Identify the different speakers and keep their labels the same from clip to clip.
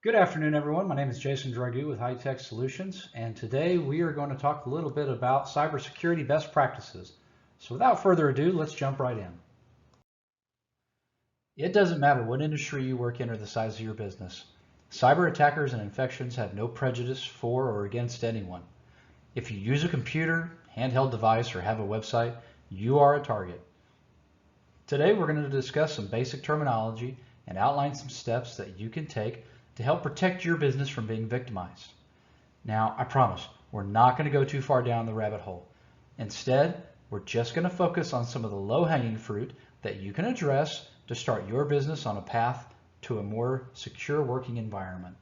Speaker 1: Good afternoon, everyone. My name is Jason Dragoo with HI-TEX Solutions, and today we are going to talk a little bit about cybersecurity best practices. So without further ado, let's jump right in. It doesn't matter what industry you work in or the size of your business. Cyber attackers and infections have no prejudice for or against anyone. If you use a computer, handheld device, or have a website, you are a target. Today we're going to discuss some basic terminology and outline some steps that you can take to help protect your business from being victimized. Now, I promise, we're not going to go too far down the rabbit hole. Instead, we're just going to focus on some of the low-hanging fruit that you can address to start your business on a path to a more secure working environment.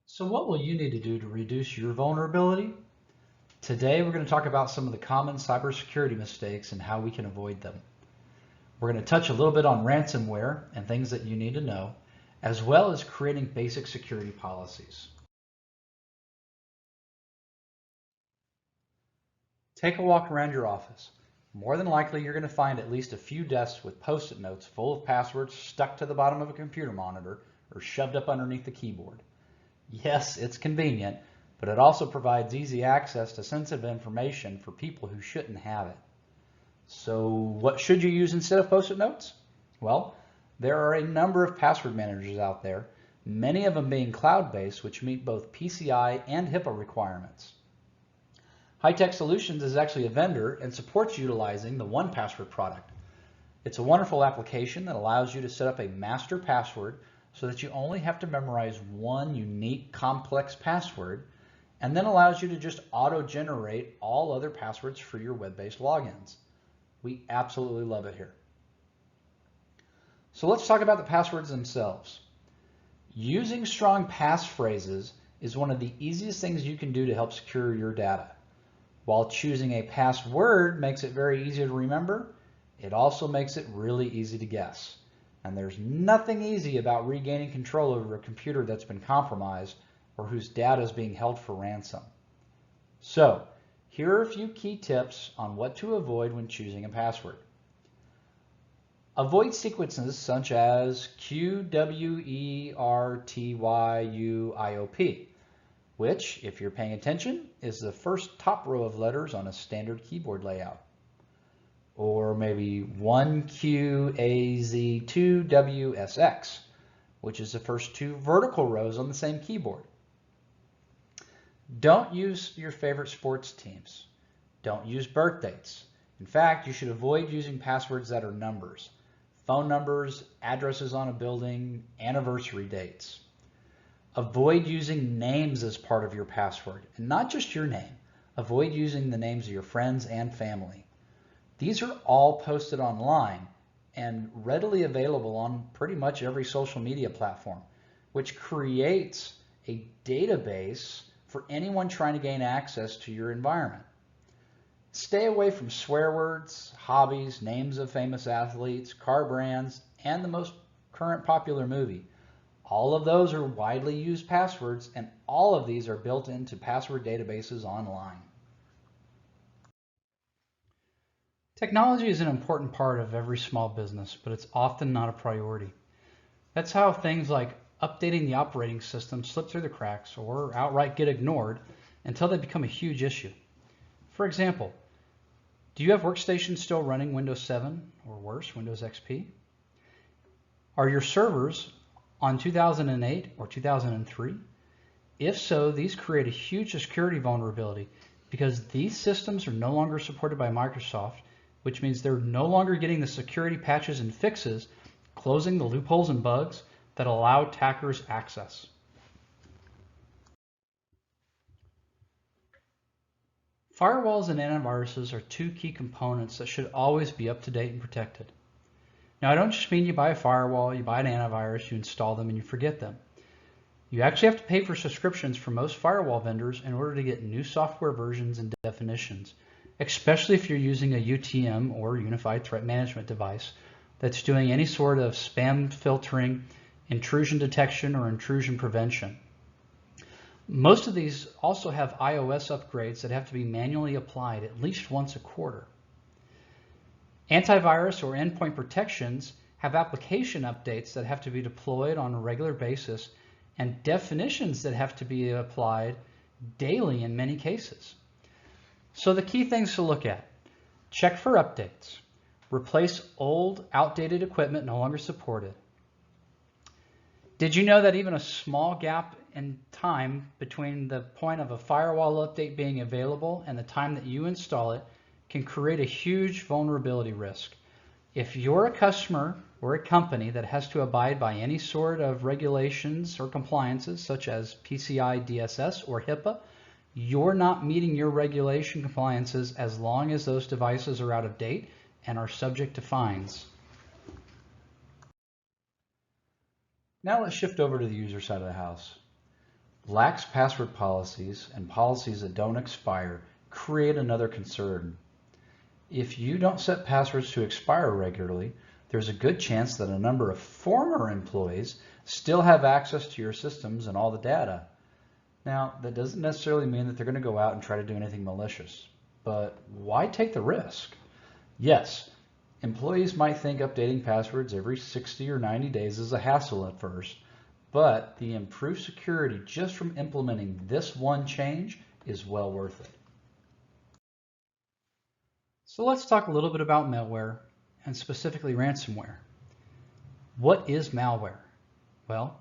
Speaker 1: So what will you need to do to reduce your vulnerability? Today, we're going to talk about some of the common cybersecurity mistakes and how we can avoid them. We're going to touch a little bit on ransomware and things that you need to know, as well as creating basic security policies. Take a walk around your office. More than likely, you're going to find at least a few desks with post-it notes full of passwords stuck to the bottom of a computer monitor or shoved up underneath the keyboard. Yes, it's convenient, but it also provides easy access to sensitive information for people who shouldn't have it. So what should you use instead of post-it notes? Well, there are a number of password managers out there, many of them being cloud-based, which meet both PCI and HIPAA requirements. HI-TEX Solutions is actually a vendor and supports utilizing the 1Password product. It's a wonderful application that allows you to set up a master password so that you only have to memorize one unique complex password, and then allows you to just auto-generate all other passwords for your web-based logins. We absolutely love it here. So let's talk about the passwords themselves. Using strong passphrases is one of the easiest things you can do to help secure your data. While choosing a password makes it very easy to remember, it also makes it really easy to guess. And there's nothing easy about regaining control over a computer that's been compromised or whose data is being held for ransom. So, here are a few key tips on what to avoid when choosing a password. Avoid sequences such as QWERTYUIOP, which, if you're paying attention, is the first top row of letters on a standard keyboard layout. Or maybe 1QAZ2WSX, which is the first two vertical rows on the same keyboard. Don't use your favorite sports teams. Don't use birth dates. In fact, you should avoid using passwords that are numbers. Phone numbers, addresses on a building, anniversary dates. Avoid using names as part of your password, and not just your name. Avoid using the names of your friends and family. These are all posted online and readily available on pretty much every social media platform, which creates a database for anyone trying to gain access to your environment. Stay away from swear words, hobbies, names of famous athletes, car brands, and the most current popular movie. All of those are widely used passwords, and all of these are built into password databases online. Technology is an important part of every small business, but it's often not a priority. That's how things like updating the operating system slip through the cracks or outright get ignored until they become a huge issue. For example, do you have workstations still running Windows 7 or worse, Windows XP? Are your servers on 2008 or 2003? If so, these create a huge security vulnerability because these systems are no longer supported by Microsoft, which means they're no longer getting the security patches and fixes, closing the loopholes and bugs that allow attackers access. Firewalls and antiviruses are two key components that should always be up to date and protected. Now, I don't just mean you buy a firewall, you buy an antivirus, you install them, and you forget them. You actually have to pay for subscriptions for most firewall vendors in order to get new software versions and definitions, especially if you're using a UTM or Unified Threat Management device that's doing any sort of spam filtering, intrusion detection, or intrusion prevention. Most of these also have iOS upgrades that have to be manually applied at least once a quarter. Antivirus or endpoint protections have application updates that have to be deployed on a regular basis, and definitions that have to be applied daily in many cases. So the key things to look at: check for updates, replace old, outdated equipment no longer supported. Did you know that even a small gap in time between the point of a firewall update being available and the time that you install it can create a huge vulnerability risk? If you're a customer or a company that has to abide by any sort of regulations or compliances such as PCI DSS or HIPAA, you're not meeting your regulation compliances as long as those devices are out of date and are subject to fines. Now let's shift over to the user side of the house. Lax password policies and policies that don't expire create another concern. If you don't set passwords to expire regularly, there's a good chance that a number of former employees still have access to your systems and all the data. Now, that doesn't necessarily mean that they're going to go out and try to do anything malicious, but why take the risk? Yes, employees might think updating passwords every 60 or 90 days is a hassle at first, but the improved security just from implementing this one change is well worth it. So let's talk a little bit about malware, and specifically ransomware. What is malware? Well,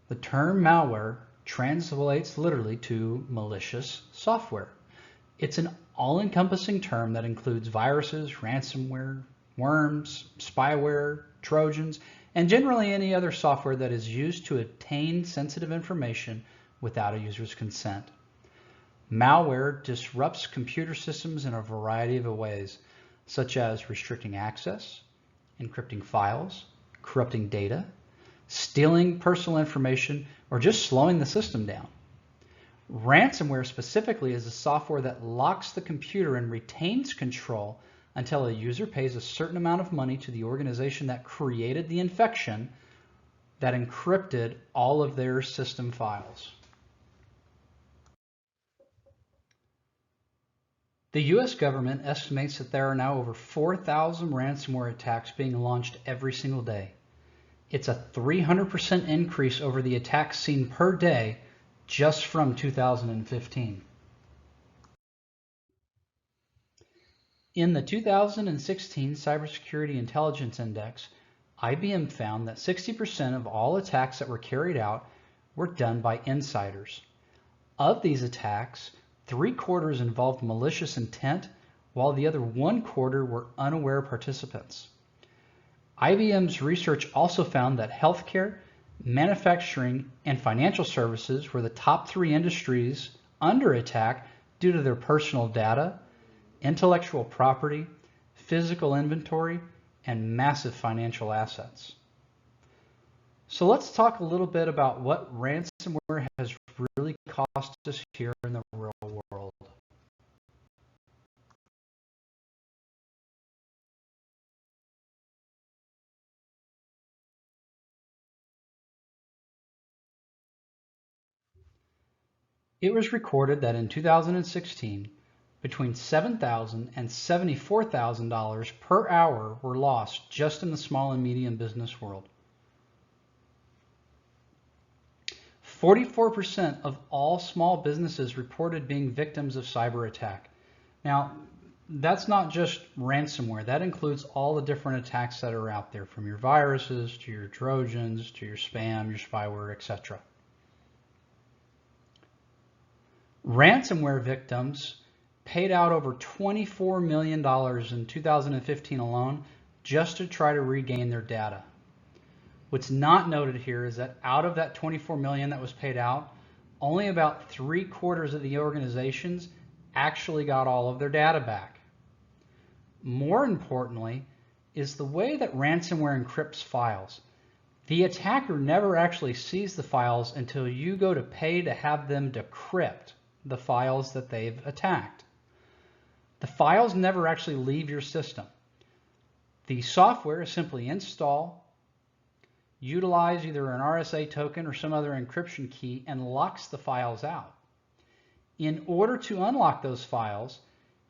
Speaker 1: the term malware translates literally to malicious software. It's an all-encompassing term that includes viruses, ransomware, worms, spyware, trojans, and generally any other software that is used to obtain sensitive information without a user's consent. Malware disrupts computer systems in a variety of ways, such as restricting access, encrypting files, corrupting data, stealing personal information, or just slowing the system down. Ransomware specifically is a software that locks the computer and retains control until a user pays a certain amount of money to the organization that created the infection that encrypted all of their system files. The US government estimates that there are now over 4,000 ransomware attacks being launched every single day. It's a 300% increase over the attacks seen per day just from 2015. In the 2016 Cybersecurity Intelligence Index, IBM found that 60% of all attacks that were carried out were done by insiders. Of these attacks, 3/4 involved malicious intent, while the other 1/4 were unaware participants. IBM's research also found that healthcare, manufacturing, and financial services were the top 3 industries under attack due to their personal data, intellectual property, physical inventory, and massive financial assets. So let's talk a little bit about what ransomware has really cost us here in the real world. It was recorded that in 2016, between $7,000 and $74,000 per hour were lost just in the small and medium business world. 44% of all small businesses reported being victims of cyber attack. Now, that's not just ransomware. That includes all the different attacks that are out there, from your viruses to your trojans to your spam, your spyware, etc. Ransomware victims paid out over $24 million in 2015 alone just to try to regain their data. What's not noted here is that out of that $24 million that was paid out, only about 3/4 of the organizations actually got all of their data back. More importantly is the way that ransomware encrypts files. The attacker never actually sees the files until you go to pay to have them decrypt the files that they've attacked. The files never actually leave your system. The software is simply install, utilize either an RSA token or some other encryption key, and locks the files out. In order to unlock those files,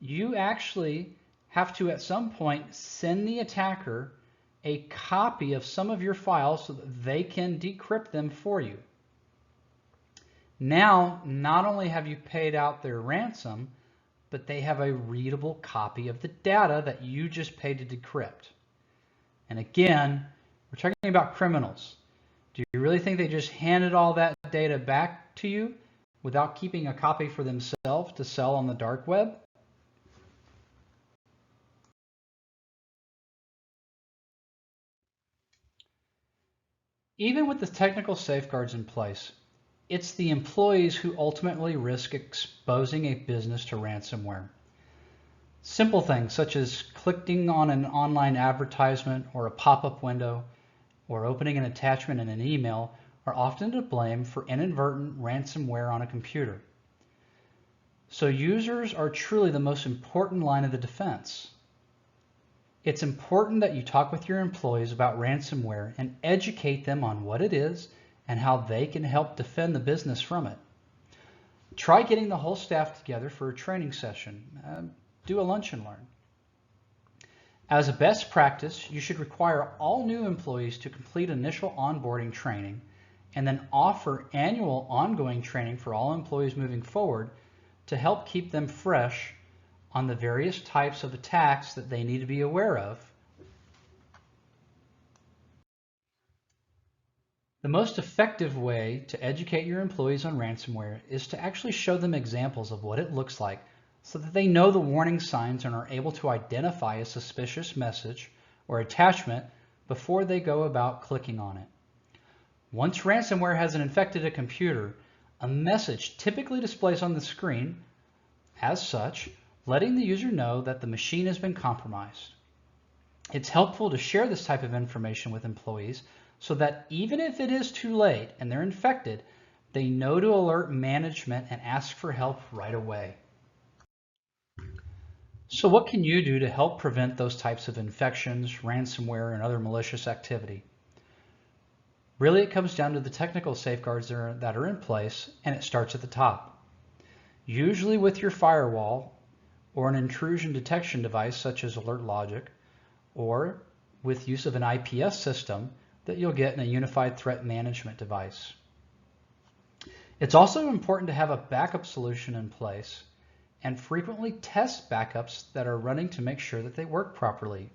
Speaker 1: you actually have to at some point send the attacker a copy of some of your files so that they can decrypt them for you. Now, not only have you paid out their ransom, but they have a readable copy of the data that you just paid to decrypt. And again, we're talking about criminals. Do you really think they just handed all that data back to you without keeping a copy for themselves to sell on the dark web? Even with the technical safeguards in place, it's the employees who ultimately risk exposing a business to ransomware. Simple things such as clicking on an online advertisement or a pop-up window or opening an attachment in an email are often to blame for inadvertent ransomware on a computer. So users are truly the most important line of the defense. It's important that you talk with your employees about ransomware and educate them on what it is and how they can help defend the business from it. Try getting the whole staff together for a training session. Do a lunch and learn. As a best practice, you should require all new employees to complete initial onboarding training and then offer annual ongoing training for all employees moving forward to help keep them fresh on the various types of attacks that they need to be aware of. The most effective way to educate your employees on ransomware is to actually show them examples of what it looks like so that they know the warning signs and are able to identify a suspicious message or attachment before they go about clicking on it. Once ransomware has infected a computer, a message typically displays on the screen as such, letting the user know that the machine has been compromised. It's helpful to share this type of information with employees so that even if it is too late and they're infected, they know to alert management and ask for help right away. So what can you do to help prevent those types of infections, ransomware, and other malicious activity? Really, it comes down to the technical safeguards that are in place, and it starts at the top. Usually with your firewall or an intrusion detection device such as AlertLogic, or with use of an IPS system that you'll get in a unified threat management device. It's also important to have a backup solution in place and frequently test backups that are running to make sure that they work properly.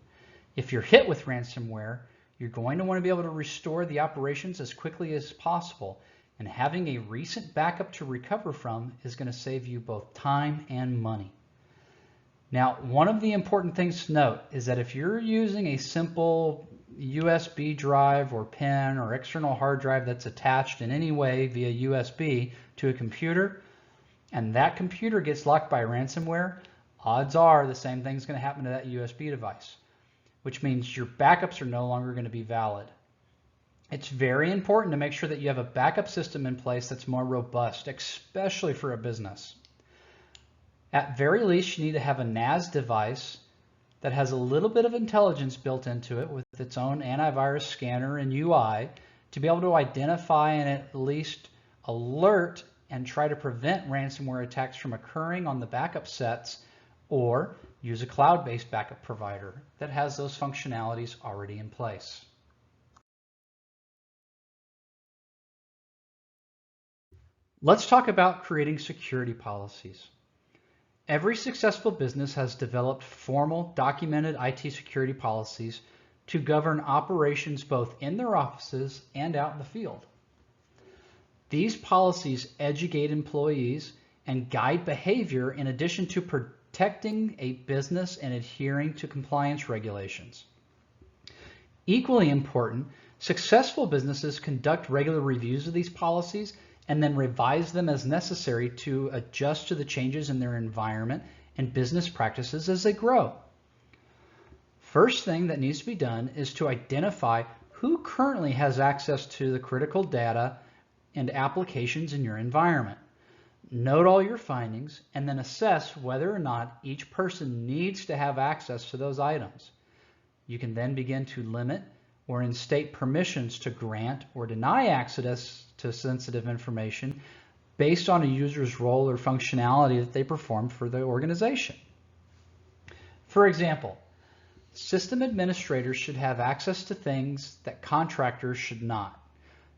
Speaker 1: If you're hit with ransomware, you're going to want to be able to restore the operations as quickly as possible, and having a recent backup to recover from is going to save you both time and money. Now, one of the important things to note is that if you're using a simple USB drive or pen or external hard drive that's attached in any way via USB to a computer, and that computer gets locked by ransomware, odds are the same thing's going to happen to that USB device, which means your backups are no longer going to be valid. It's very important to make sure that you have a backup system in place that's more robust, especially for a business. At very least, you need to have a NAS device that has a little bit of intelligence built into it with its own antivirus scanner and UI to be able to identify and at least alert and try to prevent ransomware attacks from occurring on the backup sets, or use a cloud-based backup provider that has those functionalities already in place. Let's talk about creating security policies. Every successful business has developed formal, documented IT security policies to govern operations both in their offices and out in the field. These policies educate employees and guide behavior in addition to protecting a business and adhering to compliance regulations. Equally important, successful businesses conduct regular reviews of these policies and then revise them as necessary to adjust to the changes in their environment and business practices as they grow. First thing that needs to be done is to identify who currently has access to the critical data and applications in your environment. Note all your findings and then assess whether or not each person needs to have access to those items. You can then begin to limit or instate permissions to grant or deny access to sensitive information based on a user's role or functionality that they perform for the organization. For example, System administrators should have access to things that contractors should not.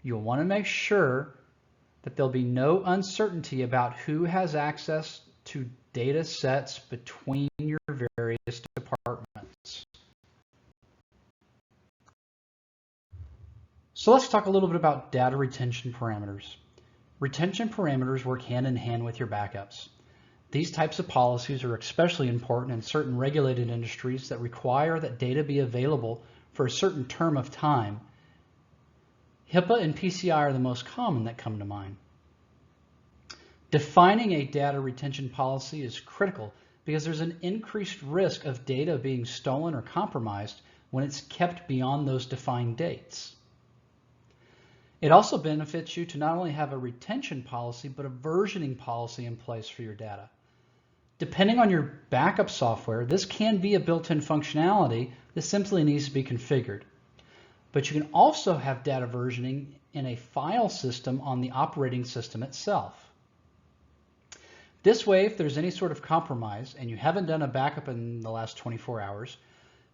Speaker 1: You'll want to make sure that there'll be no uncertainty about who has access to data sets between your various departments. So let's talk a little bit about data retention parameters. Retention parameters work hand in hand with your backups. These types of policies are especially important in certain regulated industries that require that data be available for a certain term of time. HIPAA and PCI are the most common that come to mind. Defining a data retention policy is critical because there's an increased risk of data being stolen or compromised when it's kept beyond those defined dates. It also benefits you to not only have a retention policy, but a versioning policy in place for your data. Depending on your backup software, this can be a built-in functionality that simply needs to be configured. But you can also have data versioning in a file system on the operating system itself. This way, if there's any sort of compromise and you haven't done a backup in the last 24 hours,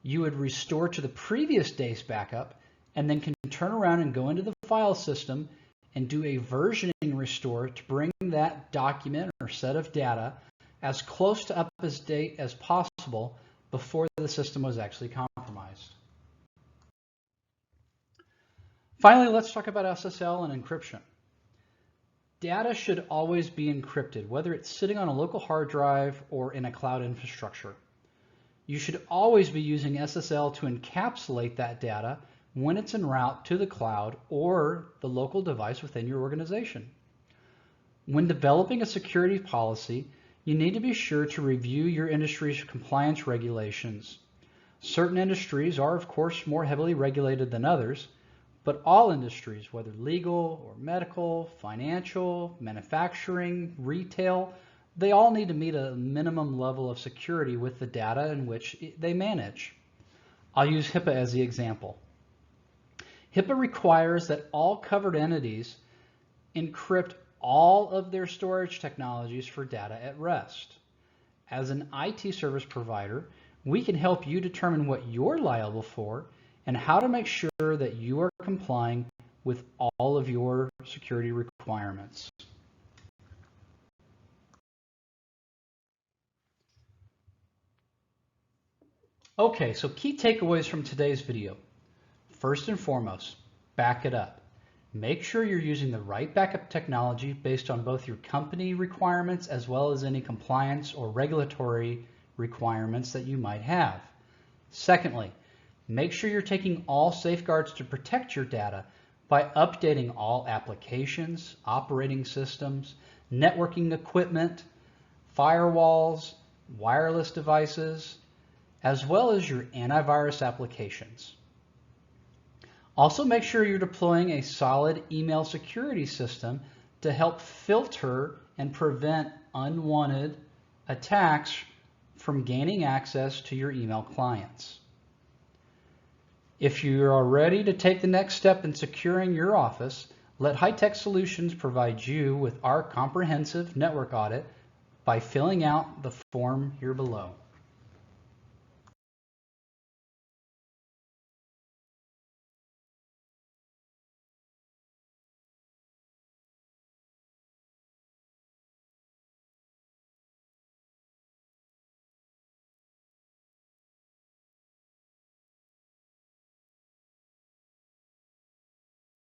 Speaker 1: you would restore to the previous day's backup and then can turn around and go into the file system and do a versioning restore to bring that document or set of data as close to up to date as possible before the system was actually compromised. Finally, let's talk about SSL and encryption. Data should always be encrypted, whether it's sitting on a local hard drive or in a cloud infrastructure. You should always be using SSL to encapsulate that data when it's en route to the cloud or the local device within your organization. When developing a security policy, you need to be sure to review your industry's compliance regulations. Certain industries are, of course, more heavily regulated than others, but all industries, whether legal or medical, financial, manufacturing, retail, they all need to meet a minimum level of security with the data in which they manage. I'll use HIPAA as the example. HIPAA requires that all covered entities encrypt all of their storage technologies for data at rest. As an IT service provider, we can help you determine what you're liable for and how to make sure that you are complying with all of your security requirements. Okay, so key takeaways from today's video. First and foremost, back it up. Make sure you're using the right backup technology based on both your company requirements as well as any compliance or regulatory requirements that you might have. Secondly, make sure you're taking all safeguards to protect your data by updating all applications, operating systems, networking equipment, firewalls, wireless devices, as well as your antivirus applications. Also, make sure you're deploying a solid email security system to help filter and prevent unwanted attacks from gaining access to your email clients. If you are ready to take the next step in securing your office, let HI-TEX Solutions provide you with our comprehensive network audit by filling out the form here below.